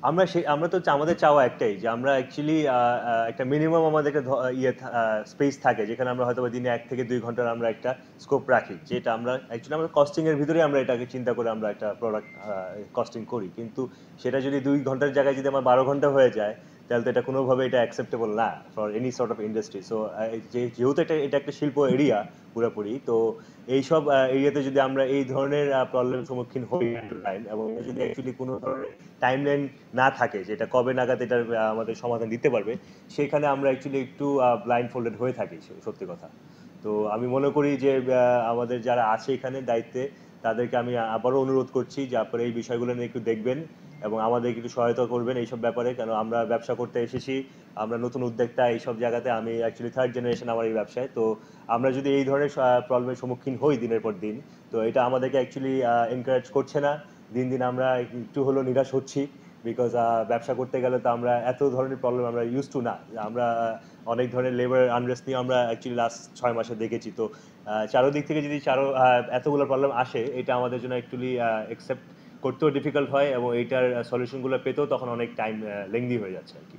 আমরা তো আমাদের চাওয়া একটাই যে আমরা অ্যাকচুয়ালি একটা মিনিমাম আমাদের একটা স্পেস থাকে যেখানে আমরা হয়তো দিনে 1 থেকে 2 ঘন্টার আমরা একটা স্কোপ রাখি, যেটা আমরা অ্যাকচুয়ালি আমরা কস্টিং এর ভিতরে আমরা এটাকে চিন্তা করে আমরা একটা প্রোডাক্ট কস্টিং করি, কিন্তু সেটা যদি 2 ঘন্টার জায়গায় যদি আমার 12 ঘন্টা হয়ে যায়, তাহলে তো এটা কোনোভাবে এটা অ্যাকসেপ্টেবল না for any sort of industry. So যেহেতু এটা একটা শিল্প এরিয়া পুরোপুরি, তো এইসব এরিয়াতে যদি আমরা এই ধরনের প্রবলেমের সম্মুখীন হই টাইম, এবং এটা যদি অ্যাকচুয়ালি কোনো ধরনের টাইমলাইন না থাকে যেটা কবে নাগাদ এটার আমাদের সমাধান দিতে পারবে, সেখানে আমরা অ্যাকচুয়ালি একটু ব্লাইন্ড ফোল্ডেড হয়ে থাকি, সত্যি কথা। তো আমি মনে করি যে আমাদের যারা আছে এখানে দায়িত্বে, তাদেরকে আমি আবারও অনুরোধ করছি যে আপনারা এই বিষয়গুলো নিয়ে একটু দেখবেন এবং আমাদেরকে একটু সহায়তা করবেন এইসব ব্যাপারে, কেন আমরা ব্যবসা করতে এসেছি, আমরা নতুন উদ্যোক্তা এইসব জায়গাতে। আমি অ্যাকচুয়ালি থার্ড জেনারেশন আমার এই ব্যবসায়। তো আমরা যদি এই ধরনের প্রবলেমের সম্মুখীন হই দিনের পর দিন, তো এটা আমাদেরকে অ্যাকচুয়ালি এনকারেজ করছে না। দিন দিন আমরা একটু হলেও নিরাশ হচ্ছি, বিকজ ব্যবসা করতে গেলে তো আমরা এত ধরনের প্রবলেম আমরা ইউজ টু না। আমরা অনেক ধরনের লেবার আনরেস্ট নিয়ে আমরা অ্যাকচুয়ালি লাস্ট 6 মাসে দেখেছি। তো চারোদিক থেকে যদি এতগুলো প্রবলেম আসে, এটা আমাদের জন্য অ্যাকচুয়ালি অ্যাকসেপ্ট করতেও ডিফিকাল্ট হয়, এবং এইটার সলিউশনগুলো পেতেও তখন অনেক টাইম লেংদি হয়ে যাচ্ছে আর কি।